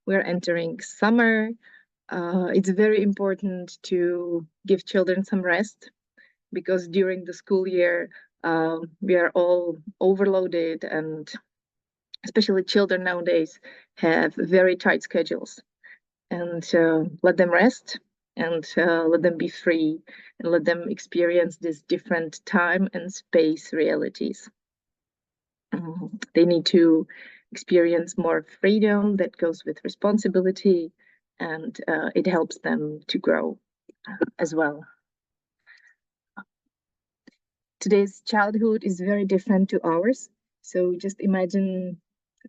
we're entering summer. It's very important to give children some rest, because during the school year, we are all overloaded, and especially children nowadays have very tight schedules. And let them rest, and let them be free, and let them experience these different time and space realities. They need to experience more freedom that goes with responsibility, and it helps them to grow as well. Today's childhood is very different to ours. So just imagine,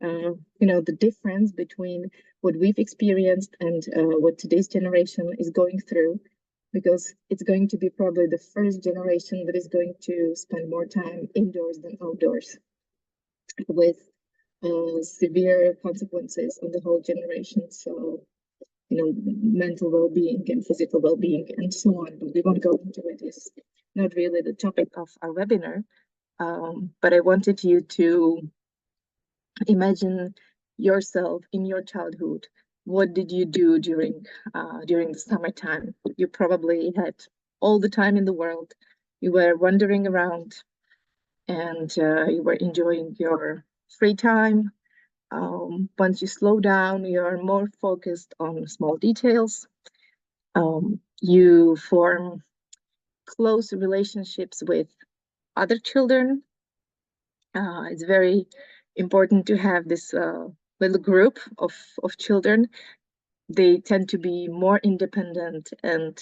the difference between what we've experienced and what today's generation is going through, because it's going to be probably the first generation that is going to spend more time indoors than outdoors, with severe consequences on the whole generation. So, mental well-being and physical well-being and so on. But we won't go into it. It's not really the topic of our webinar. But I wanted you to imagine yourself in your childhood. What did you do during the summertime? You probably had all the time in the world. You were wandering around, and you were enjoying your free time. Once you slow down, you're more focused on small details. You form close relationships with other children. It's very important to have this little group of children. They tend to be more independent, and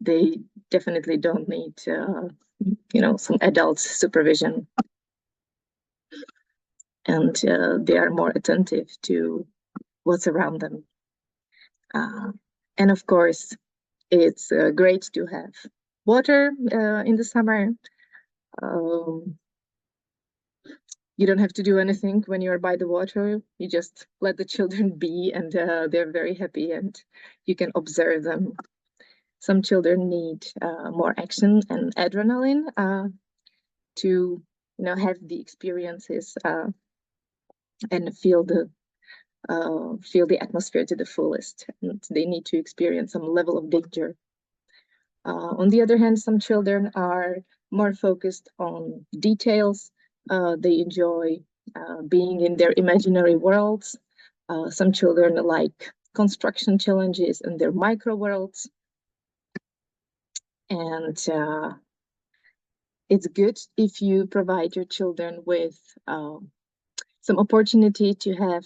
they definitely don't need some adult supervision, and they are more attentive to what's around them. And of course, it's great to have water in the summer. You don't have to do anything when you're by the water. You just let the children be, and they're very happy, and you can observe them. Some children need more action and adrenaline to have the experiences and feel the atmosphere to the fullest, and they need to experience some level of danger. On the other hand, some children are more focused on details. They enjoy being in their imaginary worlds. Some children like construction challenges and their micro worlds. And it's good if you provide your children with some opportunity to have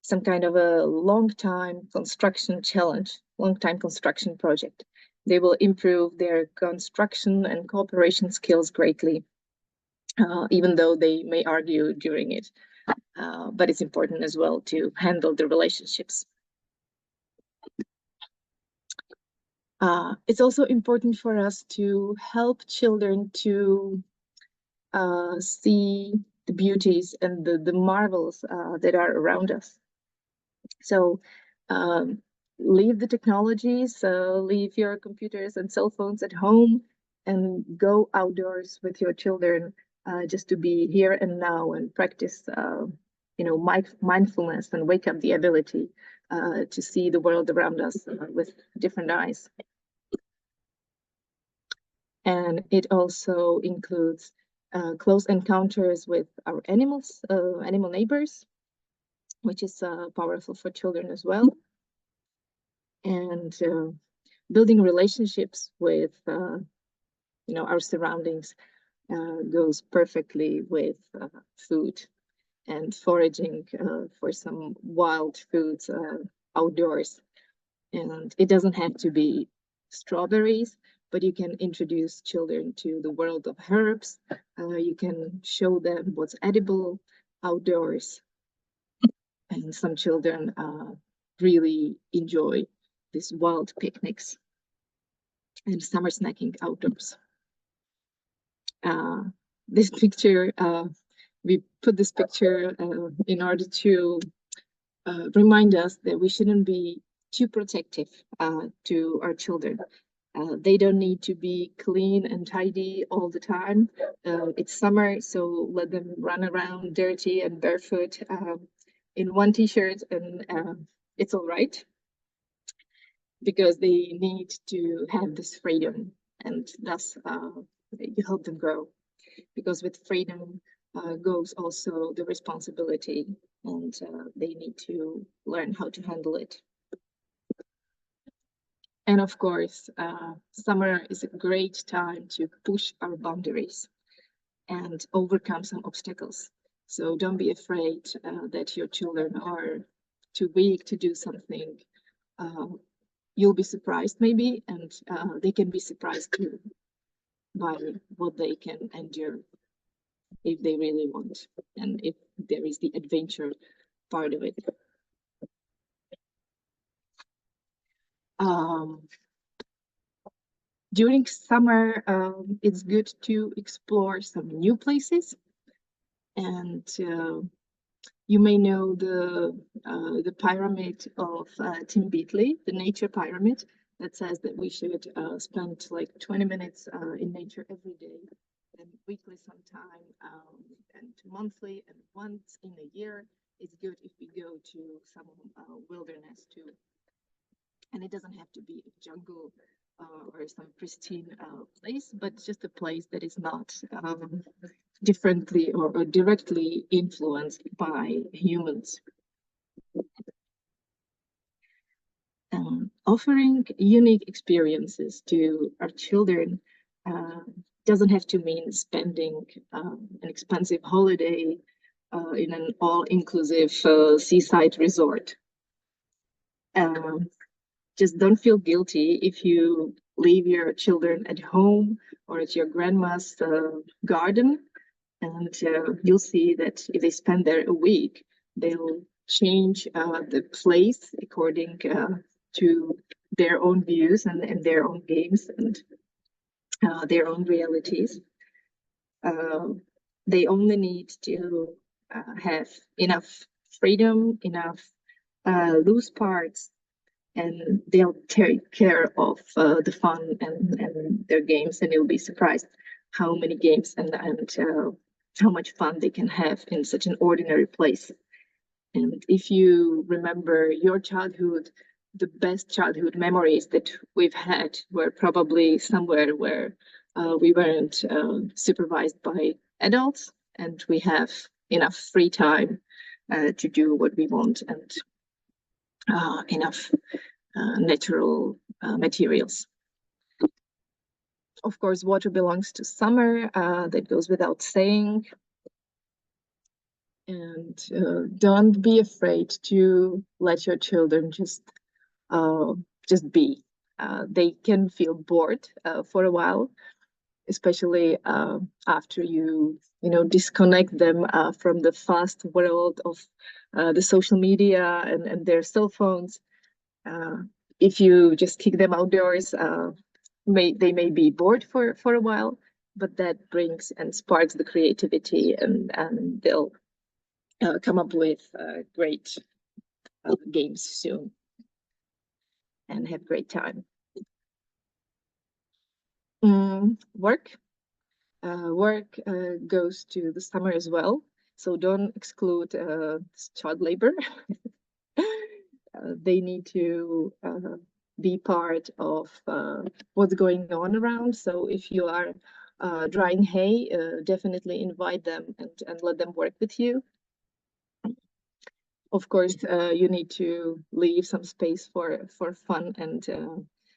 some kind of a long-time construction challenge, long-time construction project. They will improve their construction and cooperation skills greatly, even though they may argue during it. But it's important as well to handle the relationships. It's also important for us to help children to see the beauties and the marvels that are around us. So leave the technologies, leave your computers and cell phones at home, and go outdoors with your children, just to be here and now and practice mindfulness, and wake up the ability to see the world around us with different eyes. And it also includes close encounters with our animals, animal neighbors, which is powerful for children as well. And building relationships with our surroundings goes perfectly with food, and foraging for some wild foods outdoors. And it doesn't have to be strawberries, but you can introduce children to the world of herbs. You can show them what's edible outdoors. And some children really enjoy these wild picnics and summer snacking outdoors. This picture, we put this picture in order to remind us that we shouldn't be too protective to our children. They don't need to be clean and tidy all the time. It's summer, so let them run around dirty and barefoot. in one t-shirt, and it's all right, because they need to have this freedom, and thus you help them grow. Because with freedom goes also the responsibility, and they need to learn how to handle it. And of course, summer is a great time to push our boundaries and overcome some obstacles. So don't be afraid that your children are too weak to do something. You'll be surprised maybe, and they can be surprised too by what they can endure if they really want, and if there is the adventure part of it. During summer, it's good to explore some new places, and you may know the pyramid of Tim Beatley, the nature pyramid, that says that we should spend like 20 minutes in nature every day, and weekly sometime, and monthly, and once in a year. It's good if we go to some wilderness too. And it doesn't have to be a jungle or some pristine place, but just a place that is not differently or directly influenced by humans. Offering unique experiences to our children doesn't have to mean spending an expensive holiday in an all-inclusive seaside resort. Just don't feel guilty if you leave your children at home or at your grandma's garden, and you'll see that if they spend there a week, they'll change the place according to their own views and their own games and their own realities. They only need to have enough freedom, enough loose parts, and they'll take care of the fun and their games, and you'll be surprised how many games and how much fun they can have in such an ordinary place. And if you remember your childhood, the best childhood memories that we've had were probably somewhere where we weren't supervised by adults, and we have enough free time to do what we want, and enough natural materials. Of course, water belongs to summer, that goes without saying. And don't be afraid to let your children just be. They can feel bored for a while, especially after you disconnect them from the fast world of the social media and their cell phones. If you just kick them outdoors, they may be bored for a while, but that brings and sparks the creativity, and they'll come up with great games soon and have great time. Work goes to the summer as well, so don't exclude child labor. They need to be part of what's going on around. So if you are drying hay, definitely invite them and let them work with you. Of course, you need to leave some space for fun and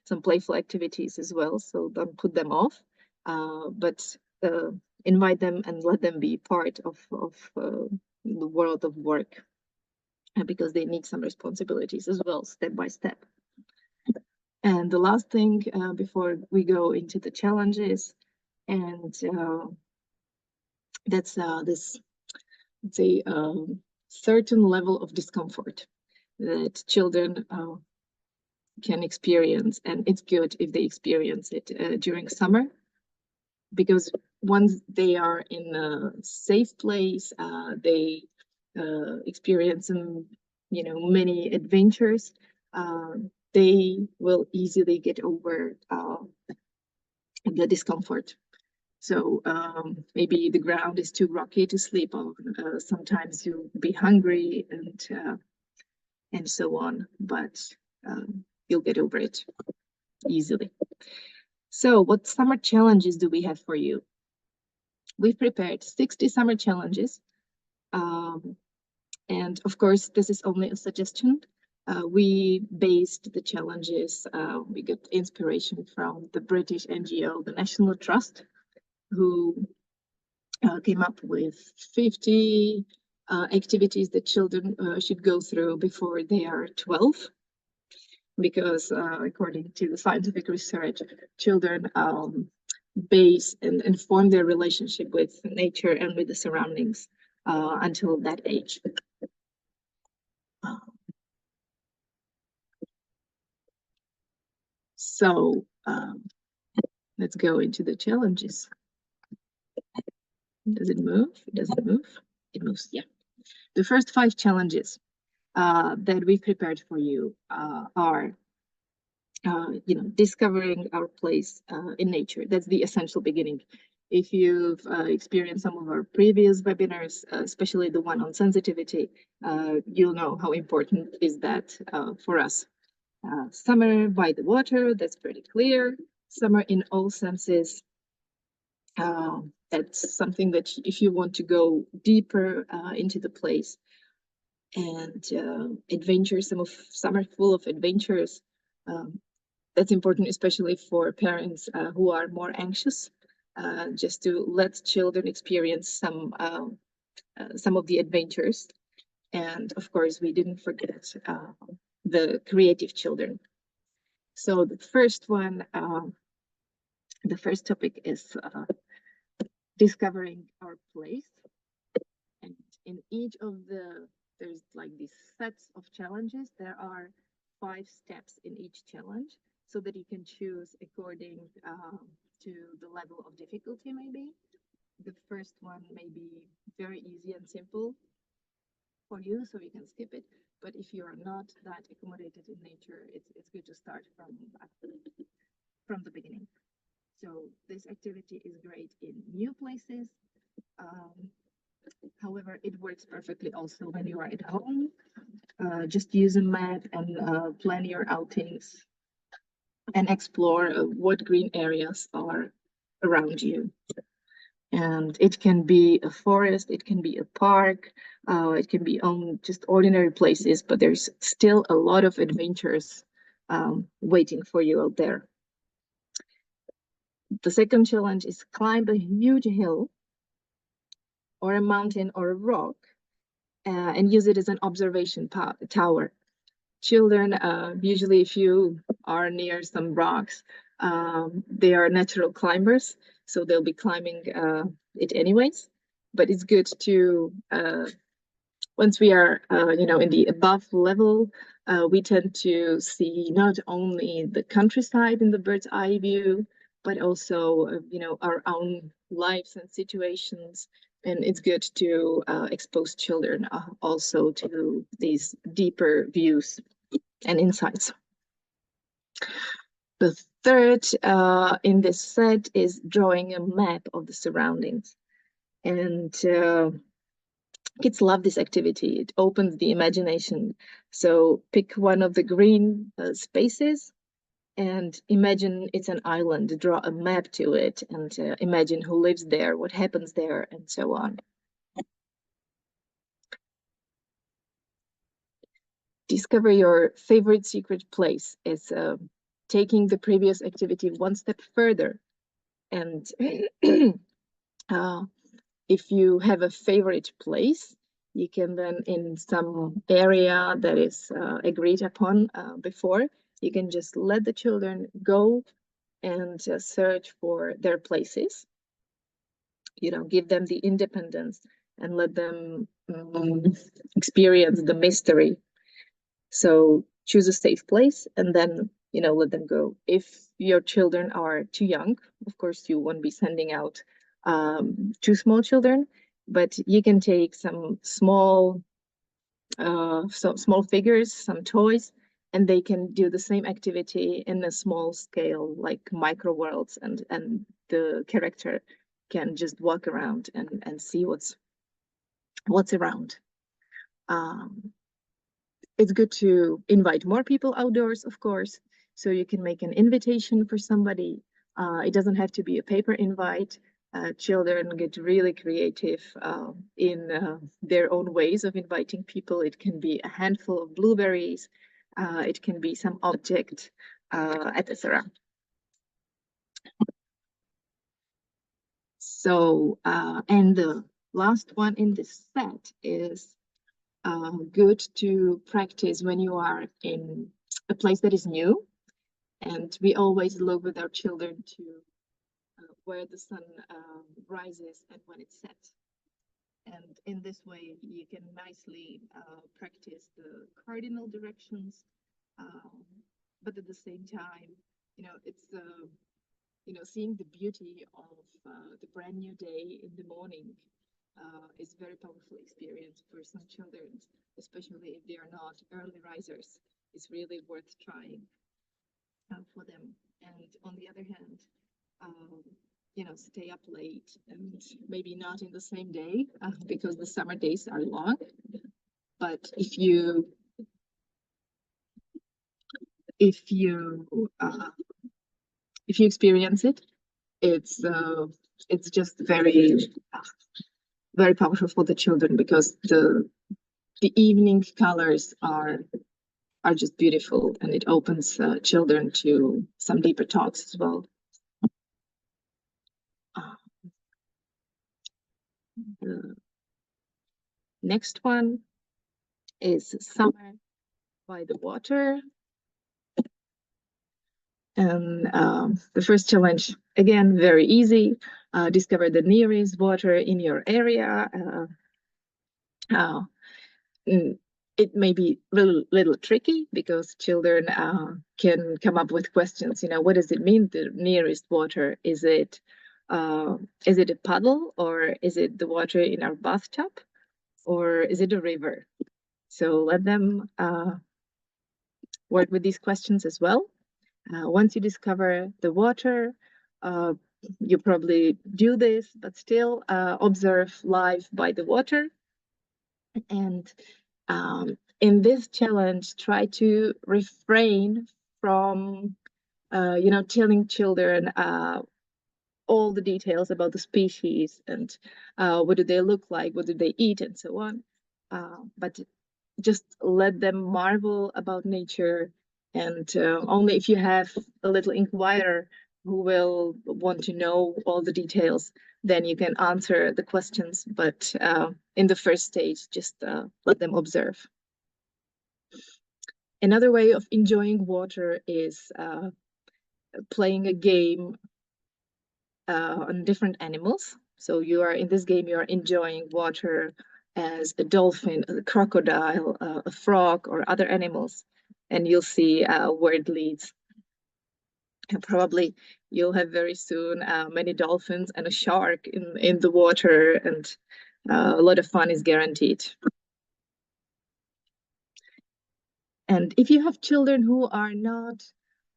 some playful activities as well. So don't put them off, but invite them and let them be part of the world of work, because they need some responsibilities as well, step by step. And the last thing before we go into the challenges, and that's this, let's say, certain level of discomfort that children can experience, and it's good if they experience it during summer, because once they are in a safe place, they experience some, many adventures. They will easily get over the discomfort. So maybe the ground is too rocky to sleep on. Sometimes you'll be hungry and so on, but you'll get over it easily. So what summer challenges do we have for you? We've prepared 60 summer challenges. And of course, this is only a suggestion. We based the challenges, we got inspiration from the British NGO, the National Trust, who came up with 50 activities that children should go through before they are 12. Because according to the scientific research, children base and form their relationship with nature and with the surroundings until that age. So let's go into the challenges. Does it move? It doesn't move. It moves, yeah. The first 5 challenges that we've prepared for you are discovering our place in nature. That's the essential beginning. If you've experienced some of our previous webinars, especially the one on sensitivity, you'll know how important is that for us. Summer by the water, that's pretty clear. Summer in all senses. That's something that if you want to go deeper into the place, and adventures, some of summer full of adventures, that's important, especially for parents who are more anxious, just to let children experience some of the adventures. And of course, we didn't forget the creative children. So the first one, the first topic is discovering our place. And in each of there's like these sets of challenges. There are 5 steps in each challenge, so that you can choose according to the level of difficulty. Maybe the first one may be very easy and simple for you, so you can skip it. But if you are not that accommodated in nature, it's good to start from the beginning. So this activity is great in new places. However, it works perfectly also when you are at home. Just use a map and plan your outings and explore what green areas are around you. And it can be a forest, it can be a park, it can be on just ordinary places, but there's still a lot of adventures waiting for you out there. The second challenge is climb a huge hill or a mountain or a rock and use it as an observation tower. Children, usually if you are near some rocks, they are natural climbers, so they'll be climbing it anyways. But it's good to, once we are, in the above level, we tend to see not only the countryside in the bird's eye view, but also, our own lives and situations. And it's good to expose children also to these deeper views and insights. The third in this set is drawing a map of the surroundings. And kids love this activity. It opens the imagination. So pick one of the green spaces and imagine it's an island. Draw a map to it and imagine who lives there, what happens there, and so on. Discover your favorite secret place. Is taking the previous activity one step further. And if you have a favorite place, you can then, in some area that is agreed upon before, you can just let the children go and search for their places. Give them the independence and let them experience the mystery. So choose a safe place and then, let them go. If your children are too young, of course, you won't be sending out too small children, but you can take some small figures, some toys, and they can do the same activity in a small scale, like micro worlds, and the character can just walk around and see what's around. It's good to invite more people outdoors, of course. So you can make an invitation for somebody. It doesn't have to be a paper invite. Children get really creative in their own ways of inviting people. It can be a handful of blueberries. It can be some object, etc. So, and the last one in this set is good to practice when you are in a place that is new. And we always look with our children to where the sun rises and when it sets. And in this way, you can nicely practice the cardinal directions, but at the same time, it's seeing the beauty of the brand new day in the morning is a very powerful experience for some children, especially if they are not early risers. It's really worth trying for them. And on the other hand, stay up late and maybe not in the same day because the summer days are long. But if you experience it, it's just very very powerful for the children because the evening colors are just beautiful, and it opens children to some deeper talks as well. The next one is summer by the water. And the first challenge, again, very easy. Discover the nearest water in your area. It may be a little tricky because children can come up with questions. What does it mean, the nearest water? Is it a puddle, or is it the water in our bathtub, or is it a river? So let them work with these questions as well. Once you discover the water, you probably do this, but still observe life by the water. And in this challenge, try to refrain from, telling children all the details about the species and what do they look like, what do they eat, and so on. But just let them marvel about nature, and only if you have a little inquirer who will want to know all the details, then you can answer the questions. But in the first stage, just let them observe. Another way of enjoying water is playing a game on different animals. So you are in this game, you are enjoying water as a dolphin, a crocodile, a frog, or other animals, and you'll see where it leads. And probably you'll have very soon many dolphins and a shark in the water, and a lot of fun is guaranteed. And if you have children who are not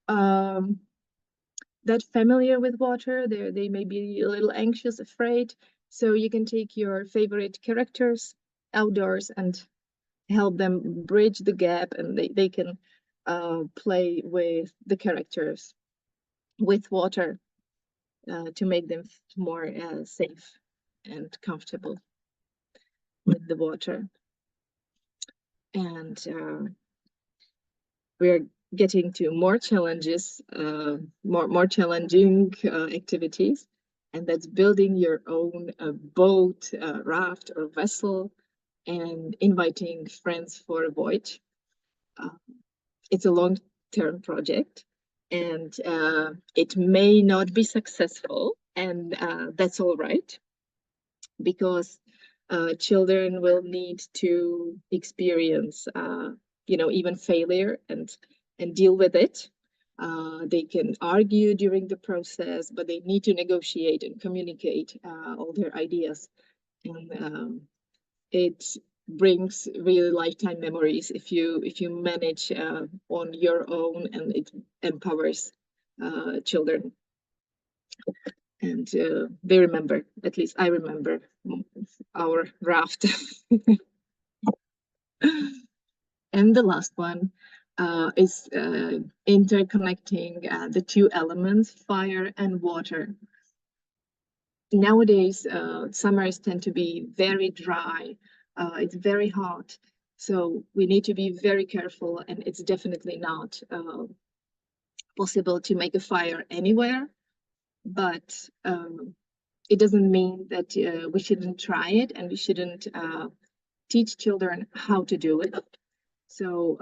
that familiar with water, they may be a little anxious, afraid. So you can take your favorite characters outdoors and help them bridge the gap, and they can play with the characters with water to make them more safe and comfortable with the water. And we're getting to more challenges, more challenging activities, and that's building your own boat, raft, or vessel, and inviting friends for a voyage. It's a long-term project, and it may not be successful, and that's all right, because children will need to experience even failure and deal with it. They can argue during the process, but they need to negotiate and communicate all their ideas. And it brings really lifetime memories if you manage on your own, and it empowers children. And they remember, at least I remember, our raft. And the last one is interconnecting the two elements, fire and water. Nowadays, summers tend to be very dry. It's very hot. So we need to be very careful, and it's definitely not possible to make a fire anywhere. But it doesn't mean that we shouldn't try it, and we shouldn't teach children how to do it. So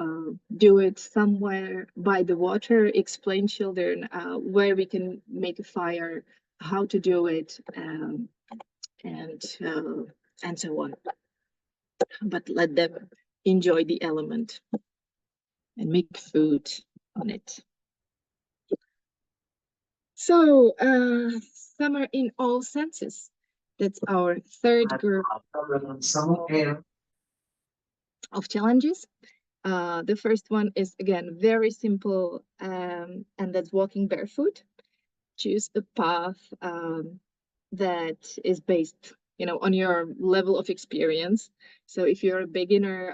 do it somewhere by the water, explain children where we can make a fire, how to do it, and so on. But let them enjoy the element and make food on it. So summer in all senses. That's our third group of challenges. The first one is, again, very simple, and that's walking barefoot. Choose a path that is based, on your level of experience. So if you're a beginner,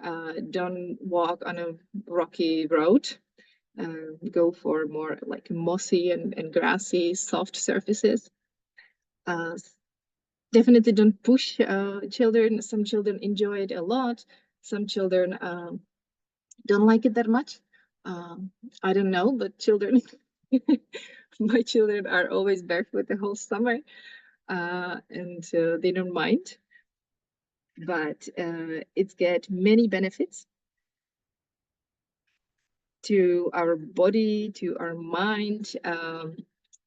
don't walk on a rocky road. Go for more like mossy and grassy, soft surfaces. Definitely don't push children. Some children enjoy it a lot. Some children don't like it that much. I don't know, but children, my children are always barefoot the whole summer, and they don't mind. But it's got many benefits to our body, to our mind.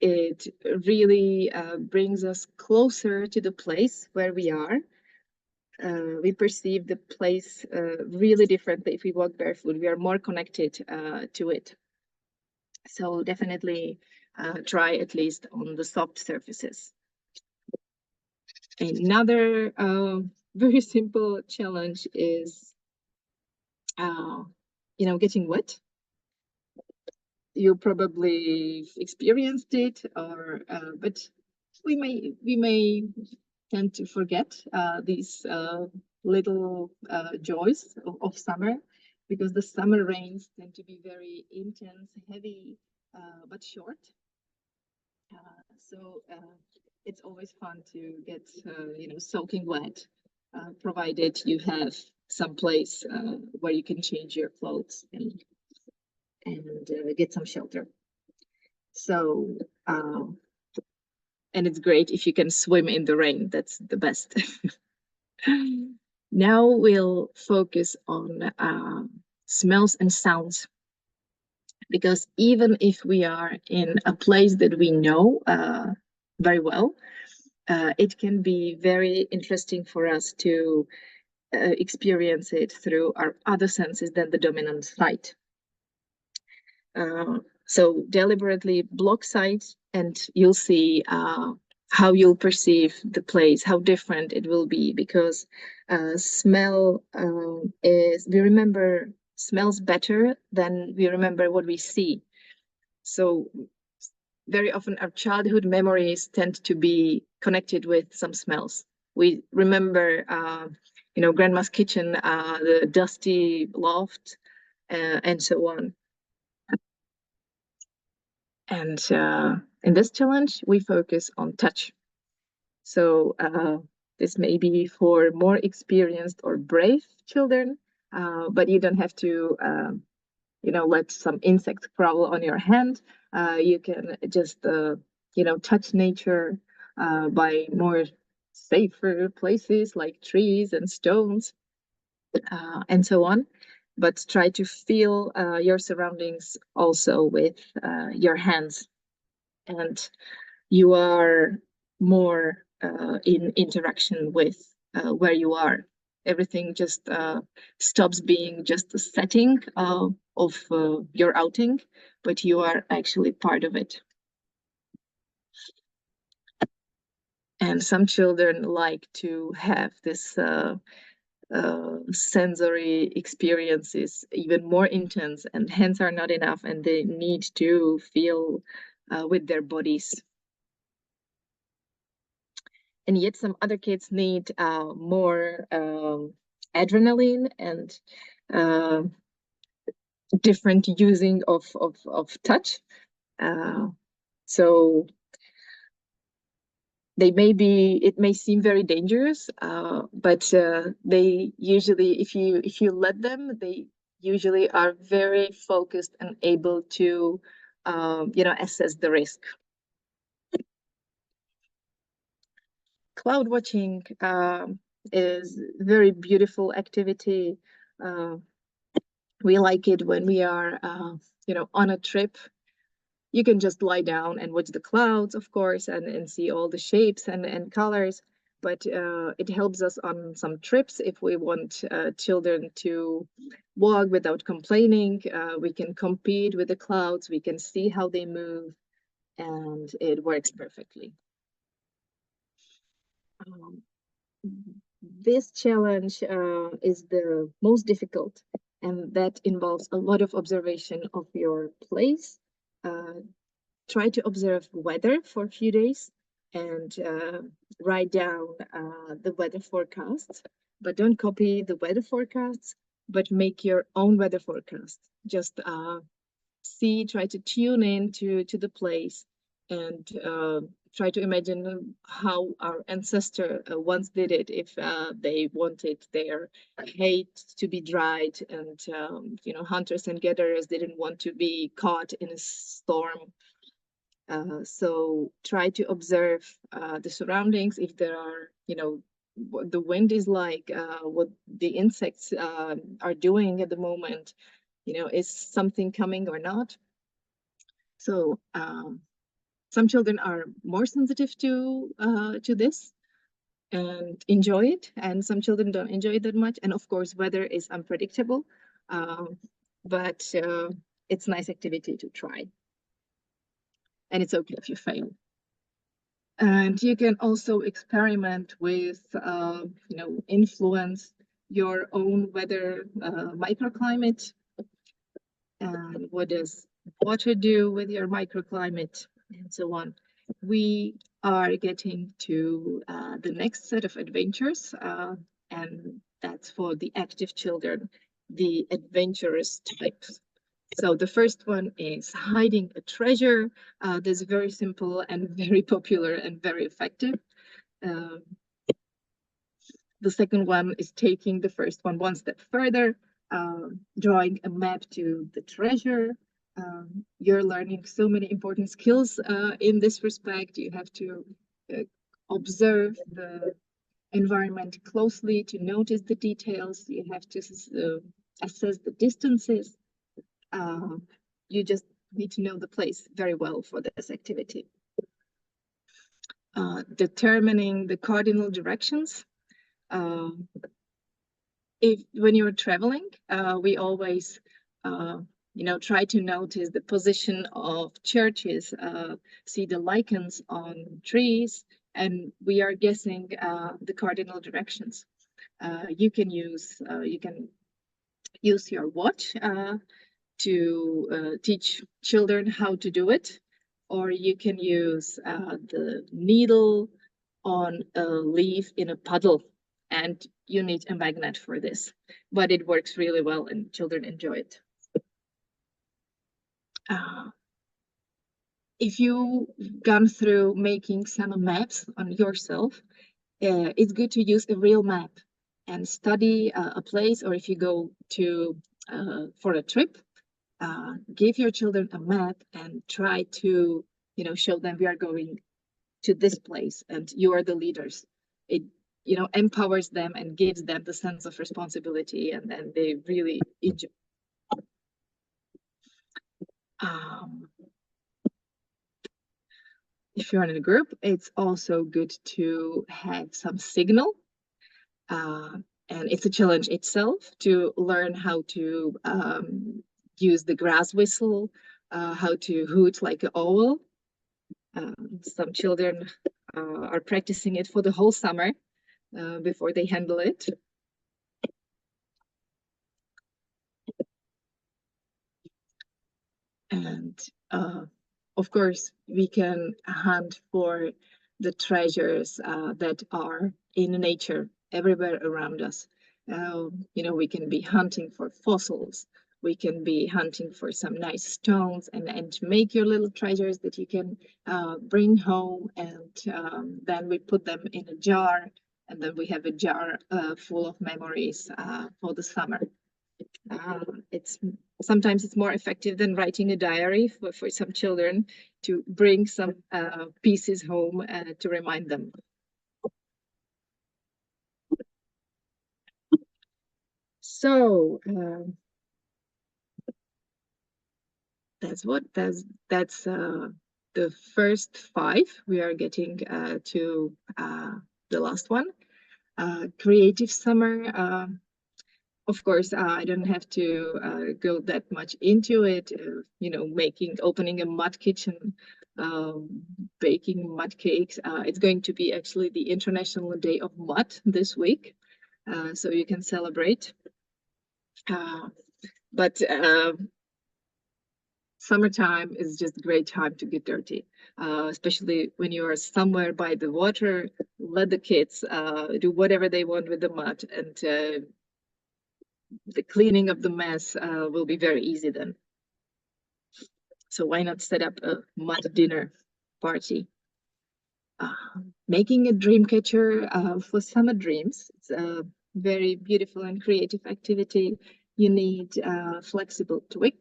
It really brings us closer to the place where we are. We perceive the place really differently if we walk barefoot. We are more connected to it. So definitely try at least on the soft surfaces. Another very simple challenge is, getting wet. You probably experienced it, but we may tend to forget these little joys of summer, because the summer rains tend to be very intense, heavy, but short. So it's always fun to get soaking wet, provided you have some place where you can change your clothes and get some shelter. So and it's great if you can swim in the rain. That's the best. Now we'll focus on smells and sounds, because even if we are in a place that we know very well, it can be very interesting for us to experience it through our other senses than the dominant sight. So deliberately block sight, and you'll see how you'll perceive the place, how different it will be, because smell we remember smells better than we remember what we see. So very often our childhood memories tend to be connected with some smells. We remember, grandma's kitchen, the dusty loft, and so on. And in this challenge, we focus on touch. So this may be for more experienced or brave children, but you don't have to, let some insect crawl on your hand. You can just, touch nature by more safer places like trees and stones, and so on. But try to feel your surroundings also with your hands, and you are more in interaction with where you are. Everything just stops being just a setting of your outing, but you are actually part of it. And some children like to have this sensory experiences even more intense, and hands are not enough, and they need to feel with their bodies. And yet some other kids need more adrenaline and uh, different using of touch. So it may seem very dangerous, but they usually, if you let them, they usually are very focused and able to assess the risk. Cloud watching is very beautiful activity. Uh, we like it when we are on a trip. You can just lie down and watch the clouds, of course, and see all the shapes and colors. But it helps us on some trips if we want children to walk without complaining. We can compete with the clouds, we can see how they move, and it works perfectly. Um, this challenge is the most difficult, and that involves a lot of observation of your place. Try to observe weather for a few days and write down the weather forecasts, but don't copy the weather forecasts, but make your own weather forecast. Just try to tune in to the place and try to imagine how our ancestor once did it if they wanted their hay to be dried, and hunters and gatherers didn't want to be caught in a storm. So try to observe the surroundings, if there are, what the wind is like, what the insects are doing at the moment, is something coming or not. So some children are more sensitive to this and enjoy it, and some children don't enjoy it that much. And of course, weather is unpredictable, but it's a nice activity to try. And it's okay if you fail. And you can also experiment with, influence your own weather microclimate. And what does water do with your microclimate, and so on. We are getting to the next set of adventures, and that's for the active children, the adventurous types. So the first one is hiding a treasure. That's very simple and very popular and very effective. Um, the second one is taking the first one step further, drawing a map to the treasure. You're learning so many important skills in this respect. You have to observe the environment closely to notice the details. You have to assess the distances. You just need to know the place very well for this activity. Determining the cardinal directions. When you're traveling, we always try to notice the position of churches, see the lichens on trees, and we are guessing the cardinal directions. You can use your watch to teach children how to do it, or you can use the needle on a leaf in a puddle, and you need a magnet for this, but it works really well and children enjoy it. If you've gone through making some maps on yourself, it's good to use a real map and study a place, or if you go to for a trip, give your children a map and try to show them we are going to this place and you are the leaders. It empowers them and gives them the sense of responsibility, and then they really enjoy. If you're in a group, it's also good to have some signal, and it's a challenge itself to learn how to use the grass whistle, how to hoot like an owl. Some children are practicing it for the whole summer before they handle it. And of course, we can hunt for the treasures that are in nature everywhere around us. We can be hunting for fossils. We can be hunting for some nice stones and make your little treasures that you can bring home. And then we put them in a jar. And then we have a jar full of memories for the summer. It's sometimes it's more effective than writing a diary for some children to bring some pieces home to remind them. So that's the first 5. We are getting to the last one. Creative summer. Of course, I don't have to go that much into it. Opening a mud kitchen, baking mud cakes. It's going to be actually the International Day of Mud this week, so you can celebrate. But summertime is just a great time to get dirty, especially when you are somewhere by the water. Let the kids do whatever they want with the mud, and the cleaning of the mess will be very easy then. So why not set up a mud dinner party? Making a dream catcher for summer dreams. It's a very beautiful and creative activity. You need a flexible twig.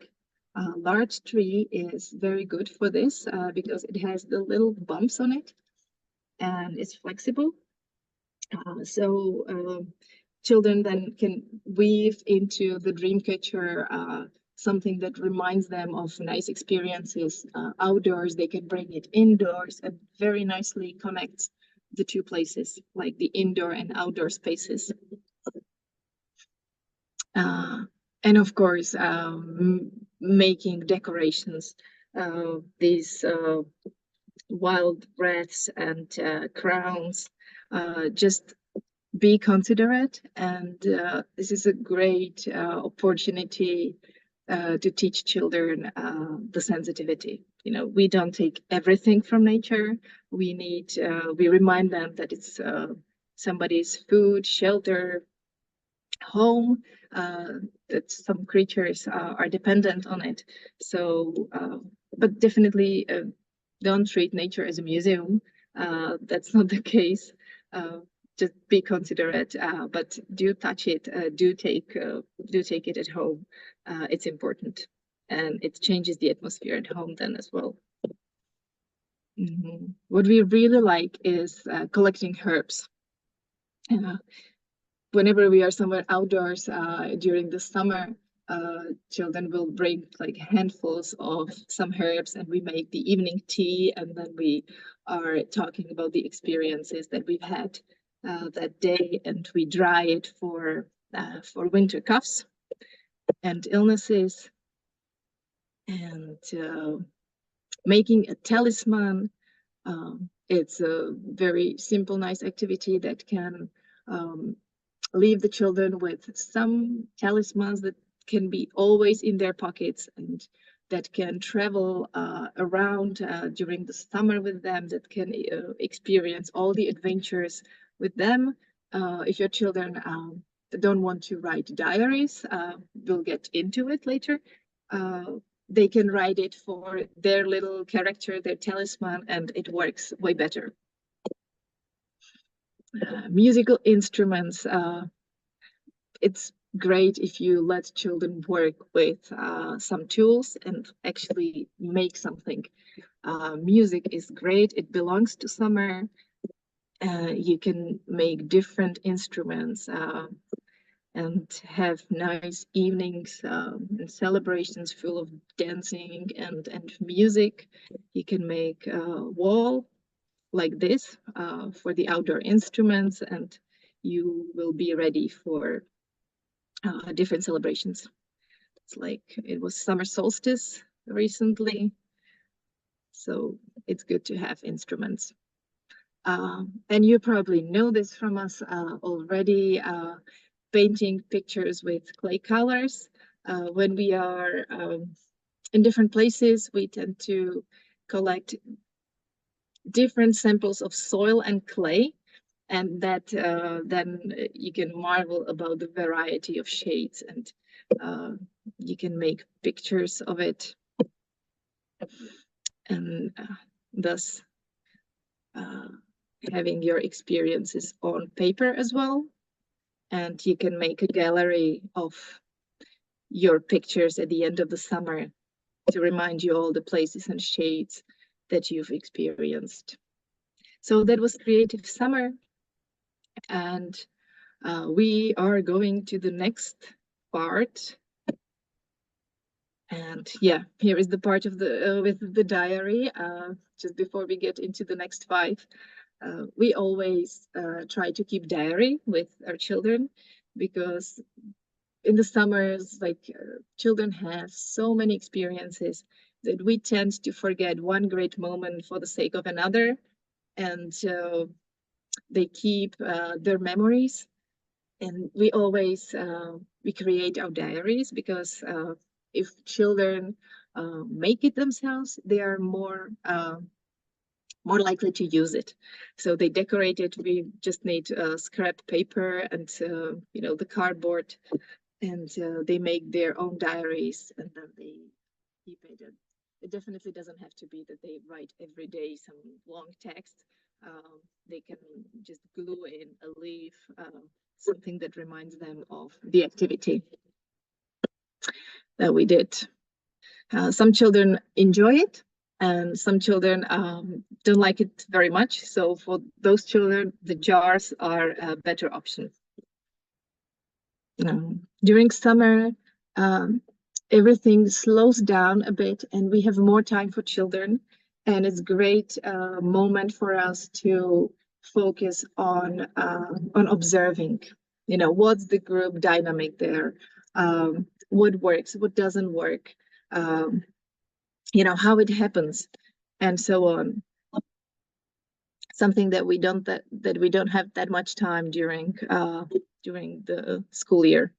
A large tree is very good for this because it has the little bumps on it and it's flexible. Children then can weave into the dream catcher something that reminds them of nice experiences outdoors. They can bring it indoors and very nicely connects the two places, like the indoor and outdoor spaces. And of course, making decorations, these wild wreaths and crowns, just be considerate. And this is a great opportunity to teach children the sensitivity. We don't take everything from nature. We remind them that it's somebody's food, shelter, home, that some creatures are dependent on it. So, but definitely don't treat nature as a museum. That's not the case. Just be considerate, but do touch it. Do take it at home. It's important, and it changes the atmosphere at home then as well. What we really like is collecting herbs. Whenever we are somewhere outdoors during the summer, children will bring like handfuls of some herbs, and we make the evening tea, and then we are talking about the experiences that we've had that day, and we dry it for winter coughs and illnesses. And making a talisman. It's a very simple, nice activity that can leave the children with some talismans that can be always in their pockets and that can travel around during the summer with them, that can experience all the adventures with them. If your children don't want to write diaries, we'll get into it later. They can write it for their little character, their talisman, and it works way better. Musical instruments. It's great if you let children work with some tools and actually make something. Music is great. It belongs to summer. You can make different instruments and have nice evenings and celebrations full of dancing and music. You can make a wall like this for the outdoor instruments, and you will be ready for different celebrations. It's like it was summer solstice recently, so it's good to have instruments. And you probably know this from us already, painting pictures with clay colors. When we are in different places, we tend to collect different samples of soil and clay, and that then you can marvel about the variety of shades, and you can make pictures of it, and thus having your experiences on paper as well. And you can make a gallery of your pictures at the end of the summer to remind you all the places and shades that you've experienced. So that was Creative Summer, and we are going to the next part. And yeah, here is the part of the with the diary. Just before we get into the next 5, we always try to keep diary with our children, because in the summers, like children have so many experiences that we tend to forget one great moment for the sake of another, and they keep their memories. And we always we create our diaries, because if children make it themselves, they are more likely to use it. So they decorate it. We just need scrap paper and the cardboard, and they make their own diaries, and then they keep it. And it definitely doesn't have to be that they write every day some long text. They can just glue in a leaf, something that reminds them of the activity that we did. Some children enjoy it, and some children don't like it very much. So for those children, the jars are a better option. During summer, everything slows down a bit, and we have more time for children. And it's a great moment for us to focus on observing. What's the group dynamic there? What works? What doesn't work? How it happens, and so on. Something that we don't have that much time during the school year.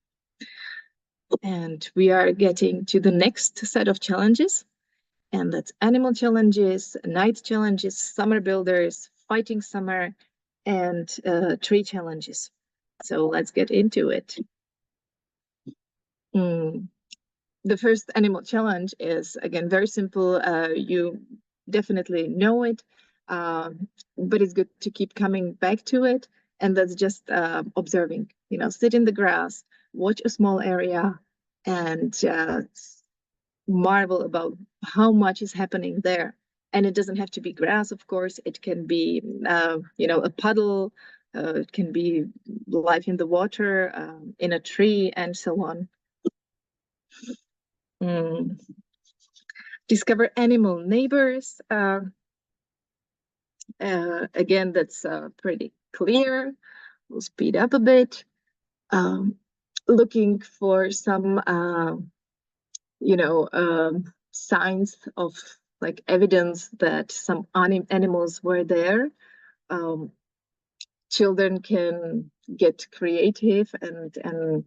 And we are getting to the next set of challenges, and that's animal challenges, night challenges, summer builders, fighting summer, and tree challenges. So let's get into it. The first animal challenge is, again, very simple. You definitely know it, but it's good to keep coming back to it. And that's just observing, sit in the grass, watch a small area, and marvel about how much is happening there. And it doesn't have to be grass, of course. It can be, a puddle. It can be life in the water, in a tree, and so on. Discover animal neighbors. Again, that's pretty clear. We'll speed up a bit. Looking for some, signs of evidence that some animals were there. Children can get creative and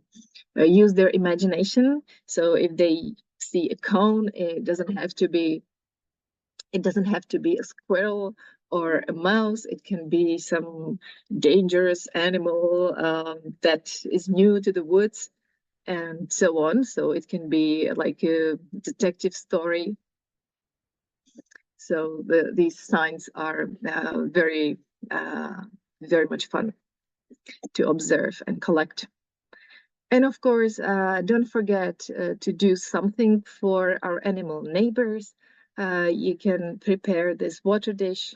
use their imagination. So if they see a cone, it doesn't have to be a squirrel or a mouse. It can be some dangerous animal that is new to the woods, and so on. So it can be like a detective story. So these signs are very much fun to observe and collect. And of course, don't forget to do something for our animal neighbors. You can prepare this water dish,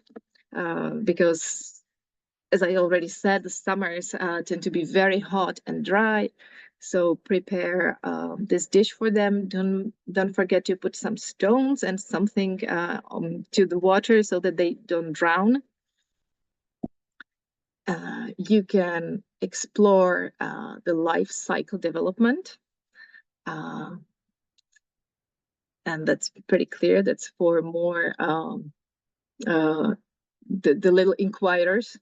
because, as I already said, the summers tend to be very hot and dry. So prepare this dish for them. Don't forget to put some stones and something to the water so that they don't drown. You can explore the life cycle development. And that's pretty clear. That's for more the little inquirers,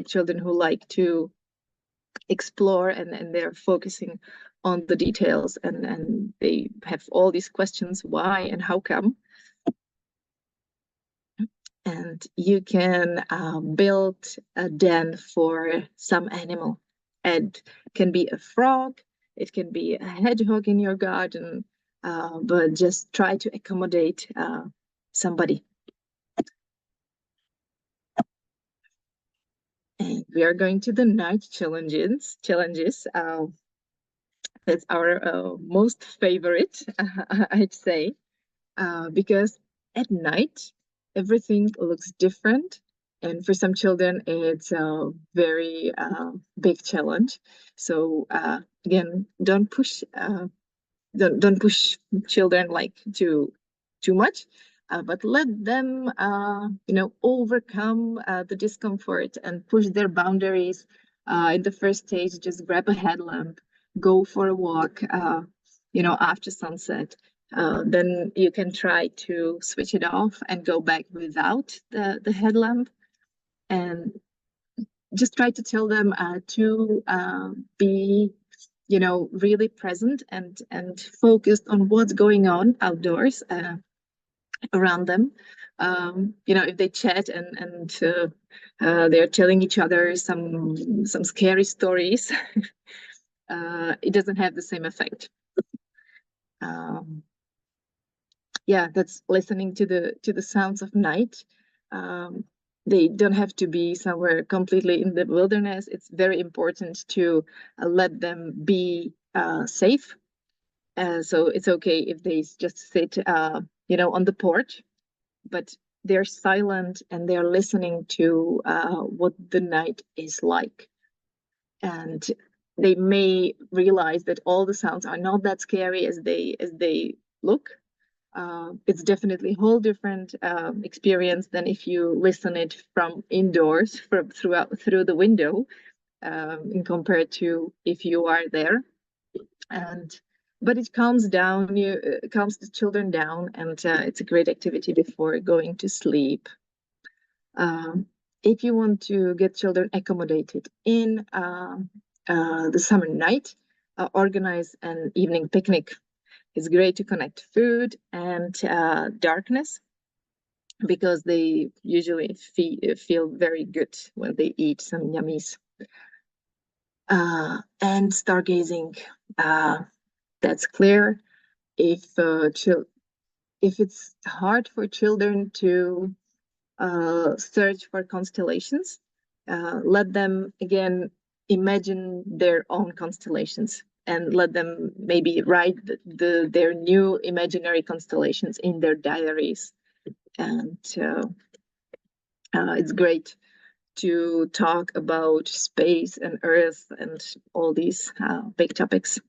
children who like to explore, and they're focusing on the details, and they have all these questions, why and how come. and you can build a den for some animal. It can be a frog, it can be a hedgehog in your garden, but just try to accommodate somebody. And we are going to the night challenges. That's our most favorite, I'd say, because at night everything looks different, and for some children it's a very big challenge. So again, don't push children like too much, but let them overcome the discomfort and push their boundaries. In the first stage, just grab a headlamp, go for a walk, after sunset. Then you can try to switch it off and go back without the headlamp, and just try to tell them to be really present and focused on what's going on outdoors around them. If they chat and they're telling each other some scary stories, it doesn't have the same effect. Yeah, that's listening to the sounds of night. They don't have to be somewhere completely in the wilderness. It's very important to let them be safe. So it's okay if they just sit, on the porch, but they're silent and they're listening to what the night is like. And they may realize that all the sounds are not that scary as they look. It's definitely a whole different experience than if you listen it from indoors through the window, in compared to if you are there. But it calms the children down, and it's a great activity before going to sleep. If you want to get children accommodated in the summer night, organize an evening picnic. It's great to connect food and darkness, because they usually feel very good when they eat some yummies. And stargazing, that's clear. If it's hard for children to search for constellations, let them again imagine their own constellations, and let them maybe write their new imaginary constellations in their diaries. And it's great to talk about space and Earth and all these big topics.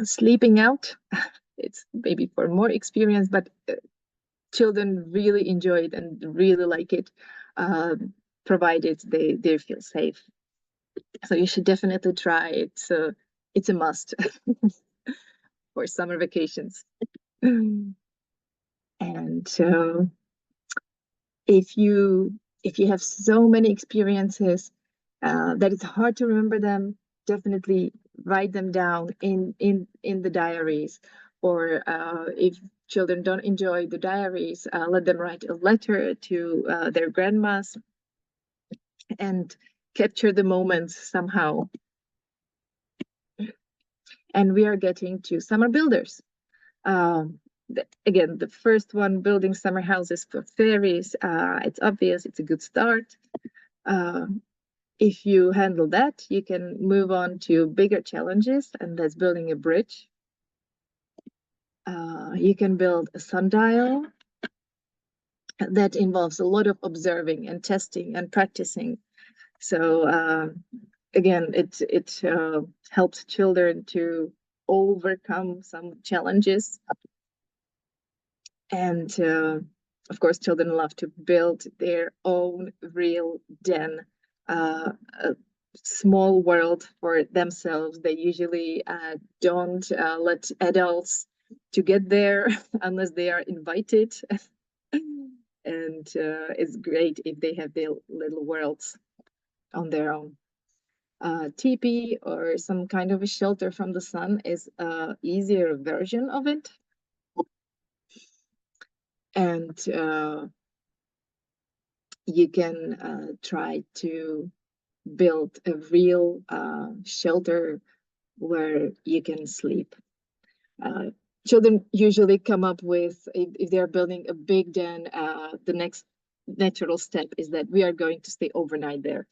Sleeping out, it's maybe for more experience, but children really enjoy it and really like it, provided they feel safe. So you should definitely try it. So it's a must for summer vacations. And if you have so many experiences that it's hard to remember them, definitely write them down in the diaries. Or if children don't enjoy the diaries, let them write a letter to their grandmas and capture the moments somehow. And we are getting to summer builders. Again, the first one, building summer houses for fairies. It's obvious, it's a good start. If you handle that, you can move on to bigger challenges, and that's building a bridge. You can build a sundial. That involves a lot of observing and testing and practicing. So again, it helps children to overcome some challenges. And of course, children love to build their own real den, a small world for themselves. They usually don't let adults to get there unless they are invited. And it's great if they have their little worlds on their own. Teepee or some kind of a shelter from the sun is a easier version of it. And you can try to build a real shelter where you can sleep. Children usually come up with, if they're building a big den, the next natural step is that we are going to stay overnight there.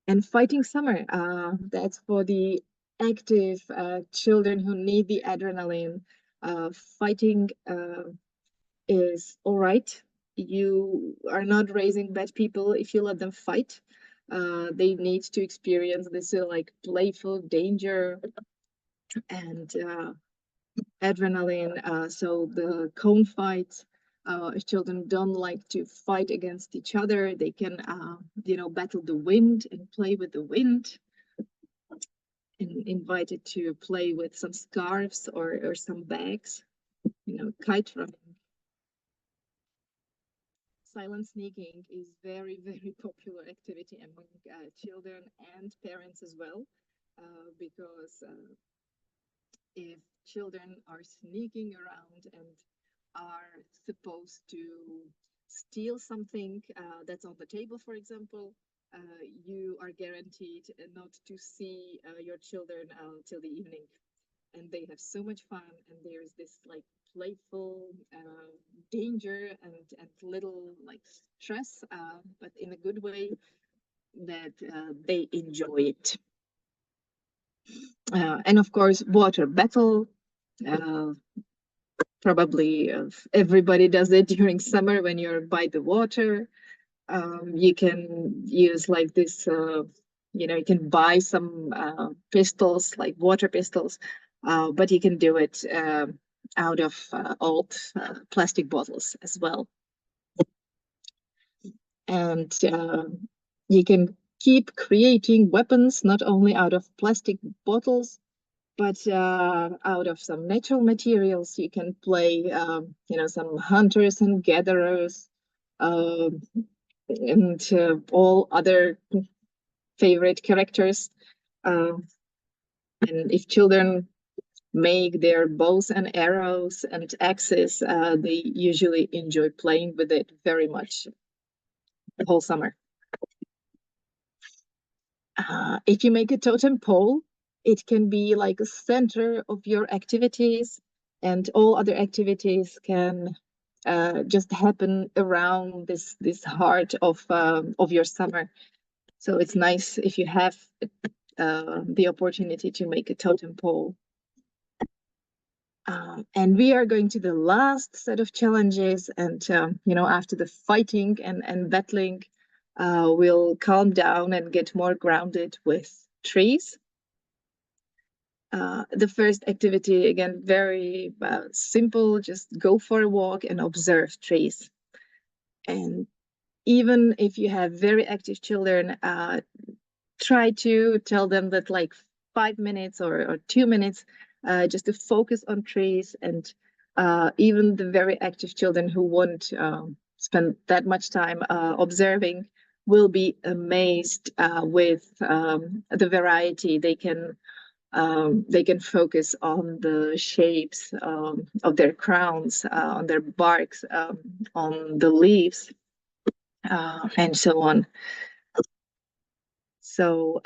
And fighting summer, that's for the active children who need the adrenaline. Fighting is all right. You are not raising bad people if you let them fight. They need to experience this like playful danger and adrenaline. So the cone fights, if children don't like to fight against each other, they can, battle the wind and play with the wind. And invited to play with some scarves or some bags, kite running. Silent sneaking is very, very popular activity among children and parents as well, because if children are sneaking around and are supposed to steal something that's on the table, for example, you are guaranteed not to see your children till the evening. And they have so much fun, and there's this like playful danger and little like stress, but in a good way, that they enjoy it. And of course, water battle. Probably everybody does it during summer when you're by the water. You can use like this, you can buy some pistols, like water pistols, but you can do it out of old plastic bottles as well. And you can keep creating weapons not only out of plastic bottles, but out of some natural materials. You can play, some hunters and gatherers, and all other favorite characters. And if children make their bows and arrows and axes, they usually enjoy playing with it very much the whole summer. If you make a totem pole, it can be like a center of your activities, and all other activities can just happen around this heart of your summer. So it's nice if you have the opportunity to make a totem pole. And we are going to the last set of challenges, and after the fighting and battling, we'll calm down and get more grounded with trees. The first activity, again, very simple, just go for a walk and observe trees. And even if you have very active children, try to tell them that like 5 minutes or 2 minutes, just to focus on trees. And even the very active children who won't spend that much time observing will be amazed with the variety. They can focus on the shapes of their crowns, on their barks, on the leaves, and so on. So,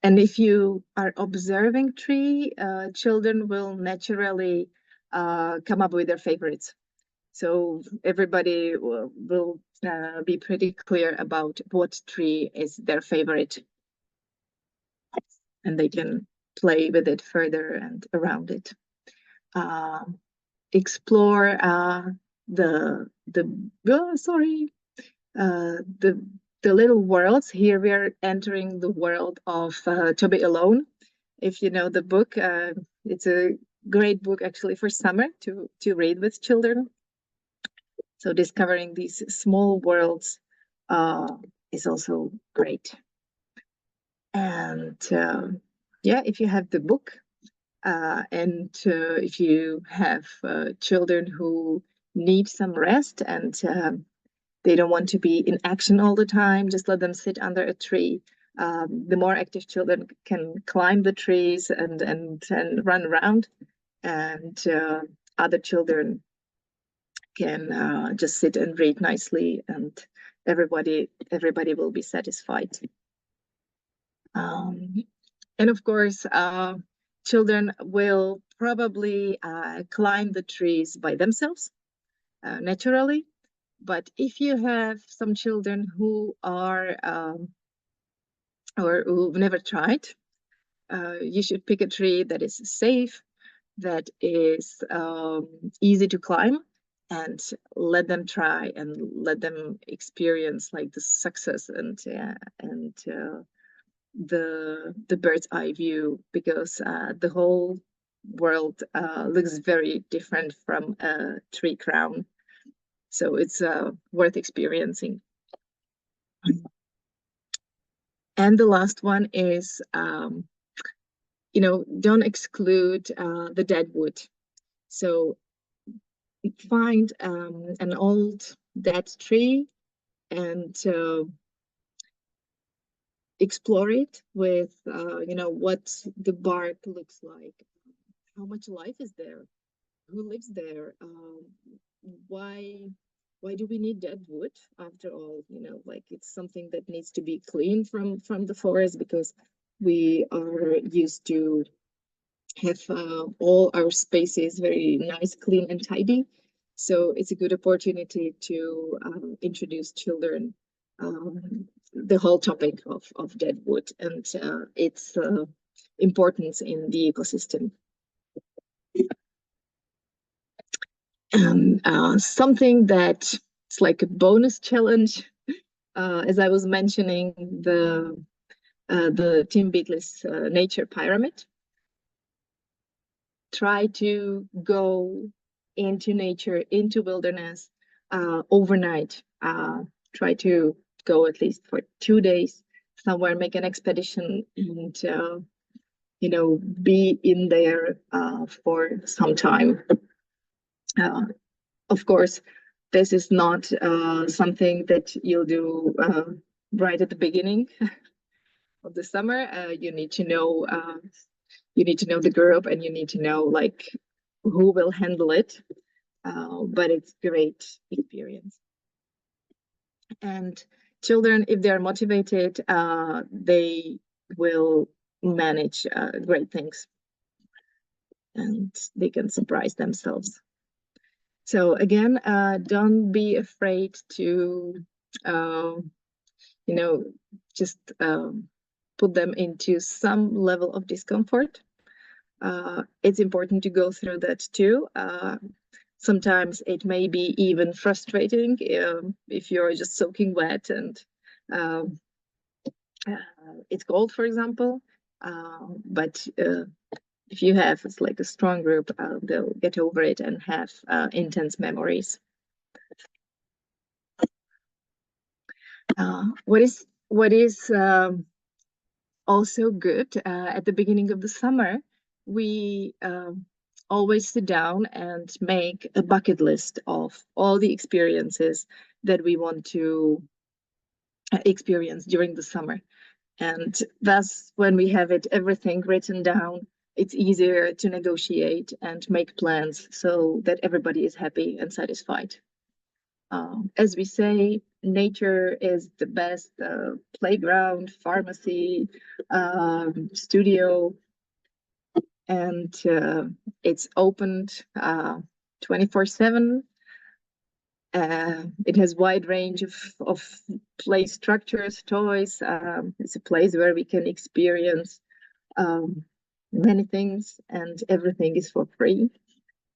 and if you are observing tree, children will naturally come up with their favorites. So everybody will be pretty clear about what tree is their favorite, and they can play with it further and around it. Explore the little worlds. Here we are entering the world of To Be Alone. If you know the book, it's a great book actually for summer to read with children. So discovering these small worlds is also great. And if you have the book, and if you have children who need some rest and they don't want to be in action all the time, just let them sit under a tree. The more active children can climb the trees and run around. and other children can just sit and read nicely, and everybody will be satisfied. And of course, children will probably climb the trees by themselves naturally. But if you have some children who are or who've never tried, you should pick a tree that is safe, that is easy to climb, and let them try and let them experience like the success and the bird's eye view, because the whole world looks very different from a tree crown. So it's worth experiencing. And the last one is, don't exclude the dead wood. So find an old dead tree and explore it with, what the bark looks like, how much life is there, who lives there, why do we need dead wood after all? Like, it's something that needs to be cleaned from the forest, because we are used to have all our spaces very nice, clean, and tidy. So it's a good opportunity to introduce children the whole topic of dead wood and its importance in the ecosystem. And something that it's like a bonus challenge, as I was mentioning, the Tim Beatley's nature pyramid. Try to go into nature, into wilderness overnight. Try to go at least for 2 days somewhere, make an expedition, and be in there for some time. Of course, this is not something that you'll do right at the beginning of the summer. You need to know the group, and you need to know like who will handle it. But it's great experience. And children, if they're motivated, they will manage great things, and they can surprise themselves. So again, don't be afraid to, just put them into some level of discomfort. It's important to go through that too. Sometimes it may be even frustrating if you're just soaking wet and it's cold, for example. But if you have like a strong group, they'll get over it and have intense memories. What is also good at the beginning of the summer, we always sit down and make a bucket list of all the experiences that we want to experience during the summer. And thus, when we have everything written down, it's easier to negotiate and make plans so that everybody is happy and satisfied. As we say, nature is the best playground, pharmacy, studio, and it's opened 24/7. It has wide range of play structures, toys. It's a place where we can experience many things, and everything is for free.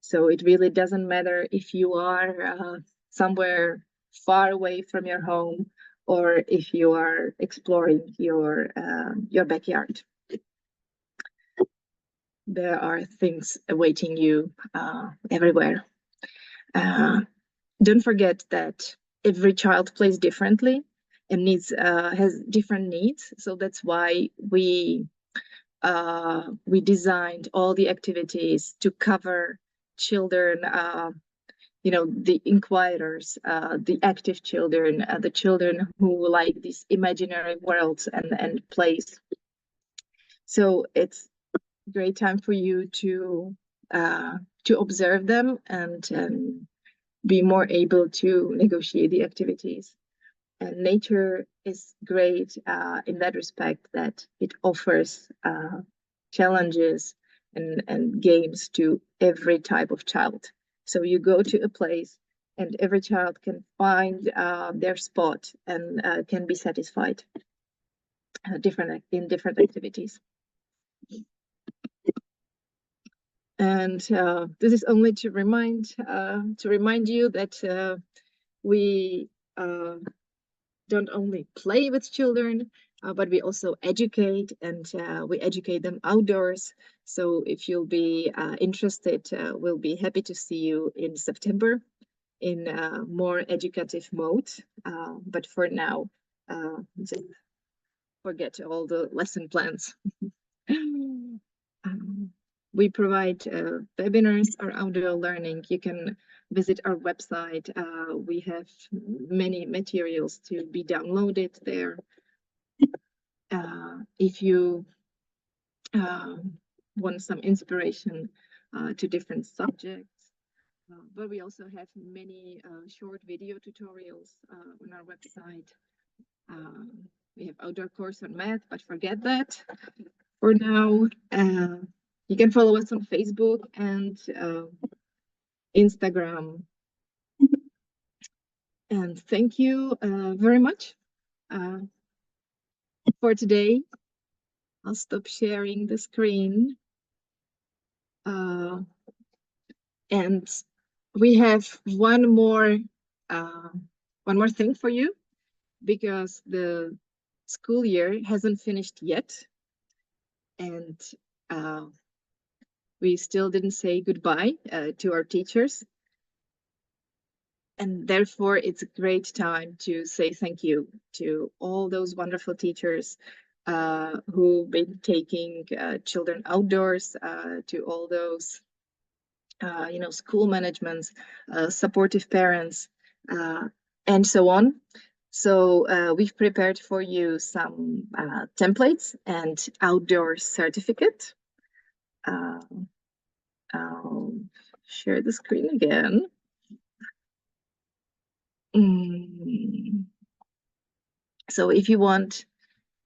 So it really doesn't matter if you are somewhere far away from your home, or if you are exploring your backyard. There are things awaiting you everywhere. Don't forget that every child plays differently and has different needs. So that's why we designed all the activities to cover children, the inquirers, the active children, the children who like these imaginary worlds and plays. So it's a great time for you to to observe them and be more able to negotiate the activities. And nature is great in that respect, that it offers challenges and games to every type of child. So you go to a place and every child can find their spot and can be satisfied in different activities. And this is only to remind you that we don't only play with children, but we also educate, and we educate them outdoors. So if you'll be interested, we'll be happy to see you in September in a more educative mode. But for now, just forget all the lesson plans. We provide webinars or outdoor learning. You can visit our website. We have many materials to be downloaded there. If you want some inspiration to different subjects, but we also have many short video tutorials on our website. We have outdoor course on math, but forget that for now. You can follow us on Facebook and Instagram. And thank you very much for today. I'll stop sharing the screen. And we have one more thing for you, because the school year hasn't finished yet. And we still didn't say goodbye to our teachers. And therefore, it's a great time to say thank you to all those wonderful teachers who've been taking children outdoors, to all those school managements, supportive parents, and so on. So we've prepared for you some templates and outdoor certificate. I'll share the screen again. So if you want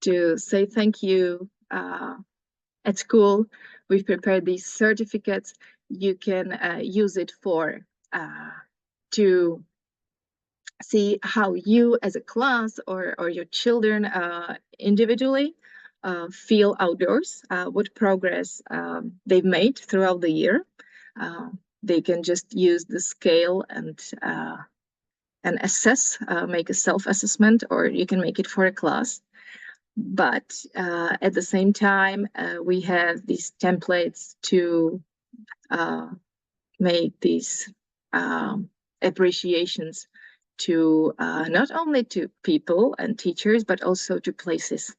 to say thank you at school, we've prepared these certificates. You can use it to see how you as a class or your children individually feel outdoors, what progress they've made throughout the year. They can just use the scale and assess, make a self-assessment, or you can make it for a class. But at the same time, we have these templates to make these appreciations to not only to people and teachers, but also to places.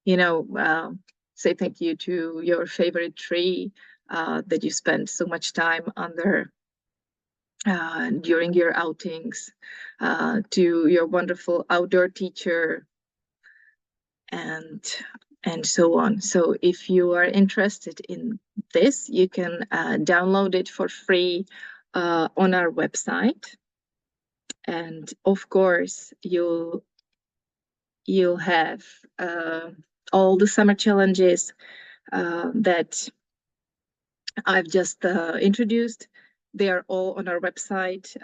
Say thank you to your favorite tree that you spent so much time under during your outings, to your wonderful outdoor teacher, and so on. So if you are interested in this, you can download it for free on our website. And of course, you'll have all the summer challenges that I've just introduced. They are all on our website.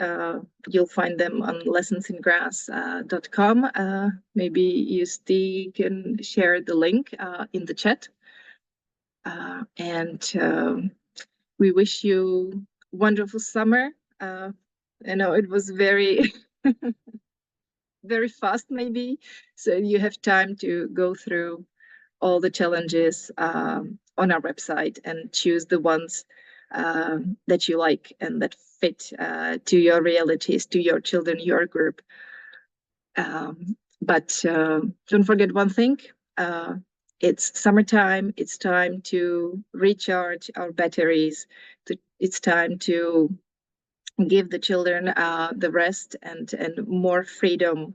You'll find them on lessonsingrass.com. Maybe you still can share the link in the chat. And we wish you wonderful summer. I know it was very very fast maybe, so you have time to go through all the challenges on our website and choose the ones that you like and that fit to your realities, to your children, your group. But don't forget one thing. It's summertime. It's time to recharge our batteries. It's time to give the children the rest and more freedom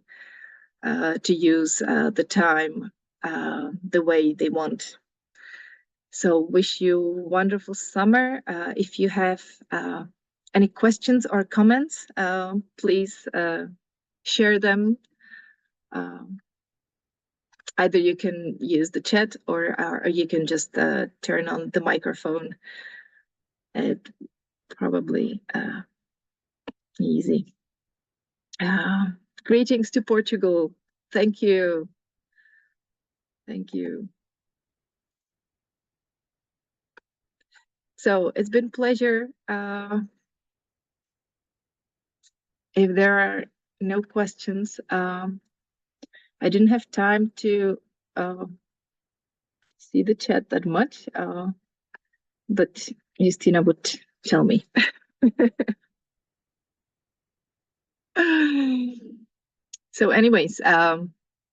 to use the time the way they want. So wish you wonderful summer. If you have any questions or comments, please share them. Either you can use the chat or you can just turn on the microphone. It probably easy. Greetings to Portugal. Thank you. Thank you. So it's been a pleasure. If there are no questions, I didn't have time to see the chat that much, but Justina would tell me. So anyways,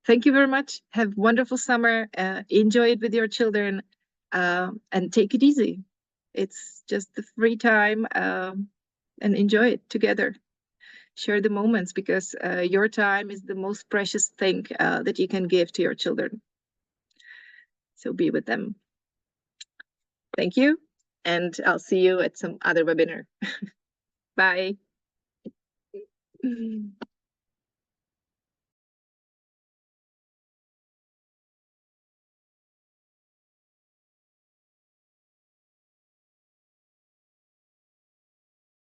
thank you very much. Have wonderful summer. Enjoy it with your children, and take it easy. It's just the free time, and enjoy it together. Share the moments, because your time is the most precious thing that you can give to your children. So be with them. Thank you, and I'll see you at some other webinar. Bye.